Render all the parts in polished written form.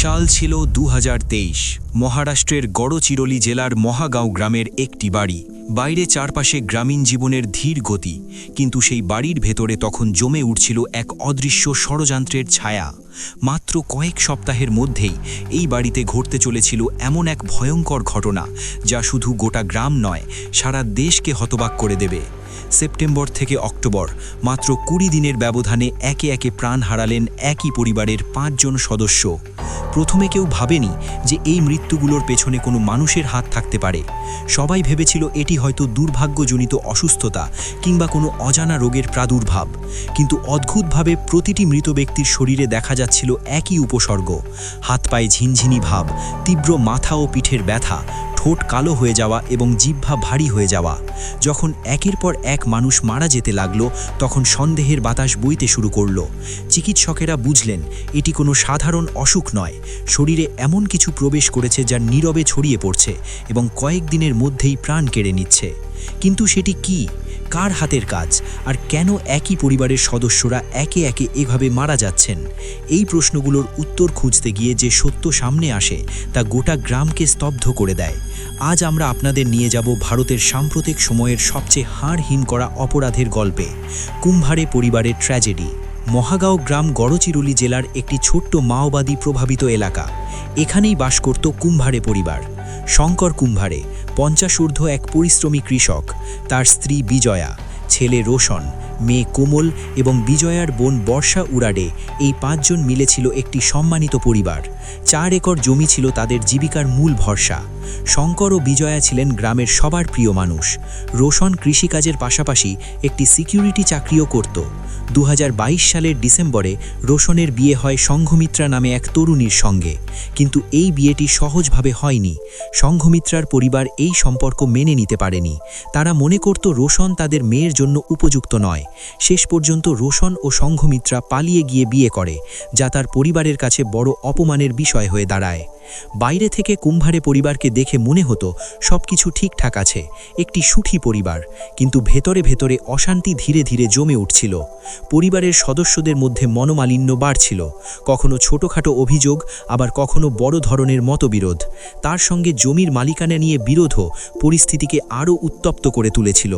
সাল ছিল ২০২৩। মহারাষ্ট্রের গড়চিরোলি জেলার মহাগাঁও গ্রামের একটি বাড়ি। বাইরে চারপাশে গ্রামীণ জীবনের ধীর গতি, কিন্তু সেই বাড়ির ভেতরে তখন জমে উঠছিল এক অদৃশ্য ষড়যন্ত্রের ছায়া। মাত্র কয়েক সপ্তাহের মধ্যেই এই বাড়িতে ঘটতে চলেছিল এমন এক ভয়ঙ্কর ঘটনা, যা শুধু গোটা গ্রাম নয়, সারা দেশকে হতবাক করে দেবে। সেপ্টেম্বর থেকে অক্টোবর, মাত্র ২০ দিনের ব্যবধানে একে একে প্রাণ হারালেন একই পরিবারের ৫ জন সদস্য। প্রথমে কেউ ভাবেনি যে এই মৃত্যুগুলোর পেছনে কোনো মানুষের হাত থাকতে পারে। সবাই ভেবেছিল এটি হয়তো দুর্ভাগ্যজনিত অসুস্থতা কিংবা কোনো অজানা রোগের প্রাদুর্ভাব। কিন্তু অদ্ভুতভাবে প্রতিটি মৃত ব্যক্তির শরীরে দেখা যাচ্ছিল একই উপসর্গ: হাত পায়ে ঝিনঝিনি ভাব, তীব্র মাথা ও পিঠের ব্যথা, ঠোঁট কালো হয়ে যাওয়া এবং জিহ্বা ভারী হয়ে যাওয়া। যখন একের পর এক মানুষ মারা যেতে লাগলো, তখন সন্দেহের বাতাস বইতে শুরু করলো। চিকিৎসকেরা বুঝলেন এটি কোনো সাধারণ অসুখ নয়, শরীরে এমন কিছু প্রবেশ করেছে যা নীরবে ছড়িয়ে পড়ছে এবং কয়েকদিনের মধ্যেই প্রাণ কেড়ে নিচ্ছে। কিন্তু সেটি কি, কার হাতের কাজ, আর কেন একই পরিবারের সদস্যরা একে একে এভাবে মারা যাচ্ছেন? এই প্রশ্নগুলোর উত্তর খুঁজতে গিয়ে যে সত্য সামনে আসে, তা গোটা গ্রামকে স্তব্ধ করে দেয়। আজ আমরা আপনাদের নিয়ে যাব ভারতের সাম্প্রতিক সময়ের সবচেয়ে হাড়হিম করা অপরাধের গল্পে, কুম্ভারে পরিবারের ট্র্যাজেডি। মহাগাঁও গ্রাম গড়চিরোলি জেলার একটি ছোট্ট মাওবাদী প্রভাবিত এলাকা। এখানেই বাস করত কুম্ভারে পরিবার। শঙ্কর কুম্ভারে ৫০ ঊর্ধ্ব এক পরিশ্রমী কৃষক, তার স্ত্রী বিজয়া, ছেলে রোশন, মেয়ে কোমল এবং বিজয়ার বোন বর্ষা উরাডে, এই ৫ জন মিলে ছিল একটি সম্মানিত পরিবার। ৪ একর জমি ছিল তাদের জীবিকার মূল ভরসা। শঙ্কর ও বিজয়া ছিলেন গ্রামের সবার প্রিয় মানুষ। রোশন কৃষিকাজের পাশাপাশি একটি সিকিউরিটি চাকরিও করত। ২০২২ সালের ডিসেম্বরে রোশনের বিয়ে হয় সংঘমিত্রা নামে এক তরুণীর সঙ্গে। কিন্তু এই বিয়েটি সহজভাবে হয়নি। সংঘমিত্রার পরিবার এই সম্পর্ক মেনে নিতে পারেনি। তারা মনে করত রোশন তাদের মেয়ের জন্য উপযুক্ত নয়। শেষ পর্যন্ত রোশন ও সংঘমিত্রা পালিয়ে গিয়ে বিয়ে করে, যা তার পরিবারের কাছে বড় অপমানের বিষয় হয়ে দাঁড়ায়। বাইরে থেকে কুম্ভারে পরিবারকে দেখে মনে হতো সবকিছু ঠিকঠাক আছে, একটি সুখী পরিবার। কিন্তু ভেতরে ভেতরে অশান্তি ধীরে ধীরে জমে উঠছিল। পরিবারের সদস্যদের মধ্যে মনোমালিন্য বাড়ছিল, কখনো ছোটখাটো অভিযোগ, আবার কখনো বড় ধরনের মতবিরোধ। তার সঙ্গে জমির মালিকানা নিয়ে বিরোধও পরিস্থিতিকে আরও উত্তপ্ত করে তুলেছিল।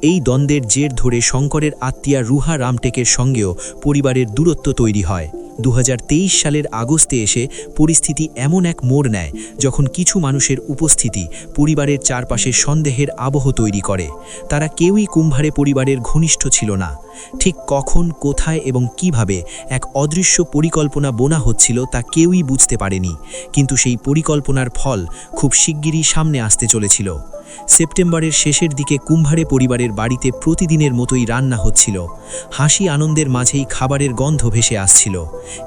এই দ্বন্দ্বের জের ধরে শঙ্করের আত্মীয়া রুহা রামটেকের সঙ্গেও পরিবারের দূরত্ব তৈরি হয়। ২০২৩ সালের আগস্টে এসে পরিস্থিতি এমন এক মোড় নেয়, যখন কিছু মানুষের উপস্থিতি পরিবারের চারপাশে সন্দেহের আবহ তৈরি করে। তারা কেউই কুম্ভারে পরিবারের ঘনিষ্ঠ ছিল না। ঠিক কখন, কোথায় এবং কিভাবে এক অদৃশ্য পরিকল্পনা বোনা হচ্ছিল তা কেউই বুঝতে পারেনি। কিন্তু সেই পরিকল্পনার ফল খুব শিগগিরই সামনে আসতে চলেছিল। সেপ্টেম্বরের শেষের দিকে কুম্ভারে পরিবারের বাড়িতে প্রতিদিনের মতোই রান্না হচ্ছিল। হাসি আনন্দের মাঝেই খাবারের গন্ধ ভেসে আসছিল।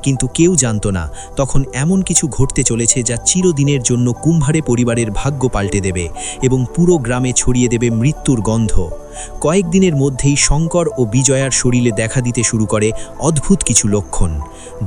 কিন্তু কেউ জানত না তখন এমন কিছু ঘটতে চলেছে যা চিরদিনের জন্য কুম্ভারে পরিবারের ভাগ্য পাল্টে দেবে এবং পুরো গ্রামে ছড়িয়ে দেবে মৃত্যুর গন্ধ। কয়েকদিনের মধ্যেই শঙ্কর ও বিজয়ার শরীরে দেখা দিতে শুরু করে অদ্ভুত কিছু লক্ষণ: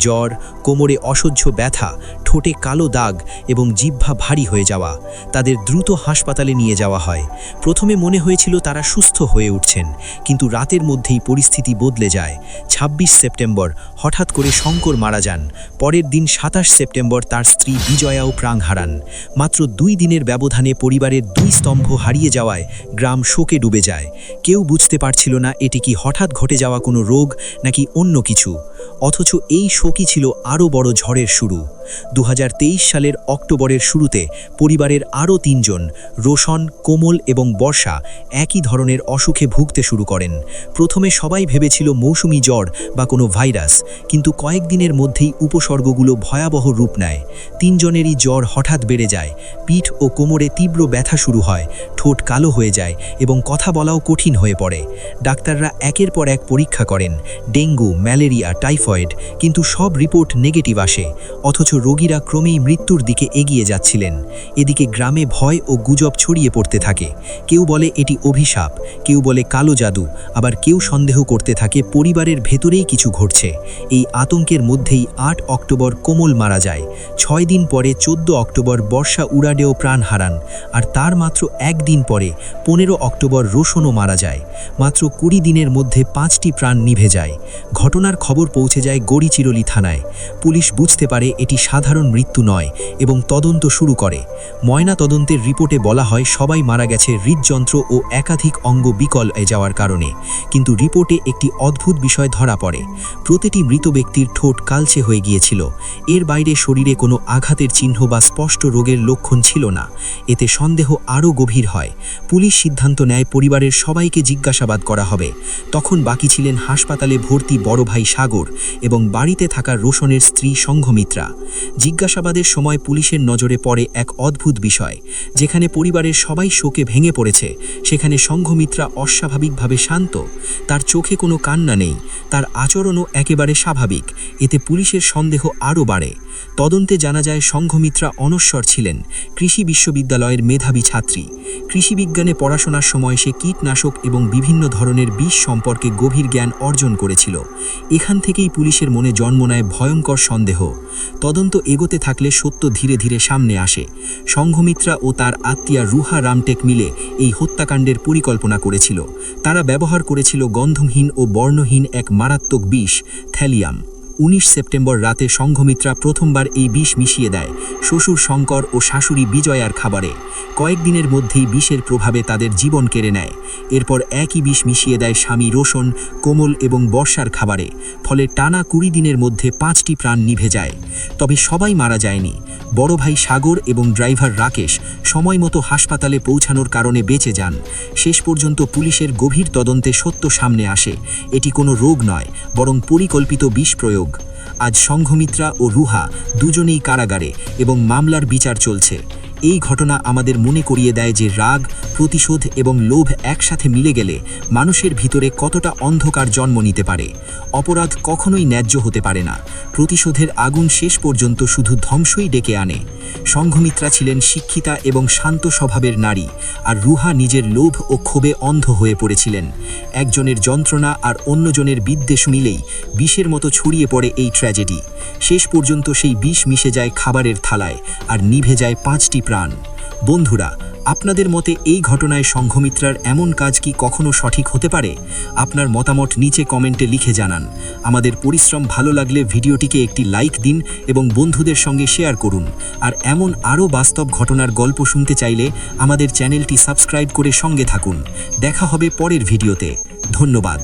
জ্বর, কোমরে অসহ্য ব্যথা, ঠোঁটে কালো দাগ এবং জিহ্বা ভারী হয়ে যাওয়া। তাদের দ্রুত হাসপাতালে নিয়ে যাওয়া হয়। প্রথমে মনে হয়েছিল তারা সুস্থ হয়ে উঠছেন, কিন্তু রাতের মধ্যেই পরিস্থিতি বদলে যায়। ২৬ সেপ্টেম্বর হঠাৎ করে শঙ্কর মারা যান। পরের দিন ২৭ সেপ্টেম্বর তার স্ত্রী বিজয়াও প্রাণ হারান। মাত্র ২ দিনের ব্যবধানে পরিবারের ২ স্তম্ভ হারিয়ে যাওয়ায় গ্রাম শোকে ডুবে যায়। কেউ বুঝতে পারছিল না এটি কি হঠাৎ ঘটে যাওয়া কোনো রোগ নাকি অন্য কিছু। অথচ এই শোকই ছিল আরও বড় ঝড়ের শুরু। ২০২৩ সালের অক্টোবরের শুরুতে পরিবারের আরও ৩ জন, রোশন, কোমল এবং বর্ষা, একই ধরনের অসুখে ভুগতে শুরু করেন। প্রথমে সবাই ভেবেছিল মৌসুমি জ্বর বা কোনো ভাইরাস, কিন্তু কয়েকদিনের মধ্যেই উপসর্গগুলো ভয়াবহ রূপ নেয়। ৩ জনেরই জ্বর হঠাৎ বেড়ে যায়, পিঠ ও কোমরে তীব্র ব্যথা শুরু হয়, ঠোঁট কালো হয়ে যায় এবং কথা বলাও কঠিন হয়ে পড়ে। ডাক্তাররা একের পর এক পরীক্ষা করেন, ডেঙ্গু, ম্যালেরিয়া, টাইফয়েড, কিন্তু সব রিপোর্ট নেগেটিভ আসে। অথচ রোগীরা ক্রমেই মৃত্যুর দিকে এগিয়ে যাচ্ছিলেন। এদিকে গ্রামে ভয় ও গুজব ছড়িয়ে পড়তে থাকে। কেউ বলে এটি অভিশাপ, কেউ বলে কালো জাদু, আবার কেউ সন্দেহ করতে থাকে পরিবারের ভেতরেই কিছু ঘটছে। এই আতঙ্কের মধ্যেই ৮ অক্টোবর কোমল মারা যায়। ৬ দিন পরে ১৪ অক্টোবর বর্ষা উরাডেও প্রাণ হারান। আর তার মাত্র একদিন পরে ১৫ অক্টোবর রোশনও মারা যায়। মাত্র ২০ দিনের মধ্যে ৫টি প্রাণ নিভে যায়। ঘটনার খবর পৌঁছে যায় গড়িচিরলি থানায়। পুলিশ বুঝতে পারে এটি সাধারণ মৃত্যু নয় এবং তদন্ত শুরু করে। ময়না তদন্তের রিপোর্টে বলা হয় সবাই মারা গেছে হৃদযন্ত্র ও একাধিক অঙ্গ বিকল হয়ে যাওয়ার কারণে, কিন্তু রিপোর্টে একটি অদ্ভুত বিষয় ধরা পড়ে। প্রতিটি মৃত ব্যক্তির ঠোঁট কালচে হয়ে গিয়েছিল। এর বাইরে শরীরে কোনো আঘাতের চিহ্ন বা স্পষ্ট রোগের লক্ষণ ছিল না। এতে সন্দেহ আরও গভীর হয়। পুলিশ সিদ্ধান্ত নেয় পরিবারের সবাইকে জিজ্ঞাসাবাদ করা হবে। তখন বাকি ছিলেন হাসপাতালে ভর্তি বড় ভাই সাগর এবং বাড়িতে থাকা রোশনের স্ত্রী সংঘমিত্রা। জিজ্ঞাসাবাদের সময় পুলিশের নজরে পড়ে এক অদ্ভুত বিষয়। যেখানে পরিবারের সবাই শোকে ভেঙে পড়েছে, সেখানে সংঘমিত্রা অস্বাভাবিকভাবে শান্ত। তার চোখে কোনো কান্না নেই, তার আচরণও একেবারে স্বাভাবিক। এতে পুলিশের সন্দেহ আরও বাড়ে। তদন্তে জানা যায় সংঘমিত্রা অনশ্বর ছিলেন, কৃষি বিশ্ববিদ্যালয়ের মেধাবী ছাত্রী। কৃষিবিজ্ঞানে পড়াশোনার সময় সে কীটনাশক এবং বিভিন্ন ধরনের বিষ সম্পর্কে গভীর জ্ঞান অর্জন করেছিল। এখান থেকেই পুলিশের মনে জন্ম নেয় ভয়ঙ্কর সন্দেহ। তদন্ত এগোতে থাকলে সত্য ধীরে ধীরে সামনে আসে। সংঘমিত্রা ও তার আত্মীয়া রুহা রামটেক মিলে এই হত্যাকাণ্ডের পরিকল্পনা করেছিল। তারা ব্যবহার করেছিল গন্ধহীন ও বর্ণহীন এক মারাত্মক বিষ, থ্যালিয়াম। 19 সেপ্টেম্বর রাতে সংঘমিত্রা প্রথমবার এই বিষ মিশিয়ে দেয় শ্বশুর শঙ্কর ও শাশুড়ি বিজয়ার খাবারে। কয়েকদিনের মধ্যেই বিষের প্রভাবে তাদের জীবন কেড়ে নেয়। এরপর একই বিষ মিশিয়ে দেয় স্বামী রোশন, কোমল এবং বর্ষার খাবারে। ফলে টানা 20 দিনের মধ্যে 5টি প্রাণ নিভে যায়। তবে সবাই মারা যায়নি। বড় ভাই সাগর এবং ড্রাইভার রাকেশ সময়মতো হাসপাতালে পৌঁছানোর কারণে বেঁচে যান। শেষ পর্যন্ত পুলিশের গভীর তদন্তে সত্য সামনে আসে। এটি কোনো রোগ নয়, বরং পরিকল্পিত বিষ প্রয়োগ। আজ সংঘমিত্রা ও রুহা দুজনেই কারাগারে এবং মামলার বিচার চলছে। এই ঘটনা আমাদের মনে করিয়ে দেয় যে রাগ, প্রতিশোধ এবং লোভ একসাথে মিলে গেলে মানুষের ভিতরে কতটা অন্ধকার জন্ম নিতে পারে। অপরাধ কখনোই ন্যায্য হতে পারে না। প্রতিশোধের আগুন শেষ পর্যন্ত শুধু ধ্বংসই ডেকে আনে। সংঘমিত্রা ছিলেন শিক্ষিতা এবং শান্ত স্বভাবের নারী, আর রুহা নিজের লোভ ও ক্ষোভে অন্ধ হয়ে পড়েছিলেন। একজনের যন্ত্রণা আর অন্যজনের বিদ্বেষ মিলেই বিষের মতো ছড়িয়ে পড়ে এই ট্র্যাজেডি। শেষ পর্যন্ত সেই বিষ মিশে যায় খাবারের থালায়, আর নিভে যায় 5টি প্রাণ। বন্ধুরা, আপনাদের মতে এই ঘটনায় সংঘমিত্রার এমন কাজ কি কখনো সঠিক হতে পারে? আপনার মতামত নিচে কমেন্টে লিখে জানান। আমাদের পরিশ্রম ভালো লাগলে ভিডিওটিকে একটি লাইক দিন এবং বন্ধুদের সঙ্গে শেয়ার করুন। আর এমন আরও বাস্তব ঘটনার গল্প শুনতে চাইলে আমাদের চ্যানেলটি সাবস্ক্রাইব করে সঙ্গে থাকুন। দেখা হবে পরের ভিডিওতে। ধন্যবাদ।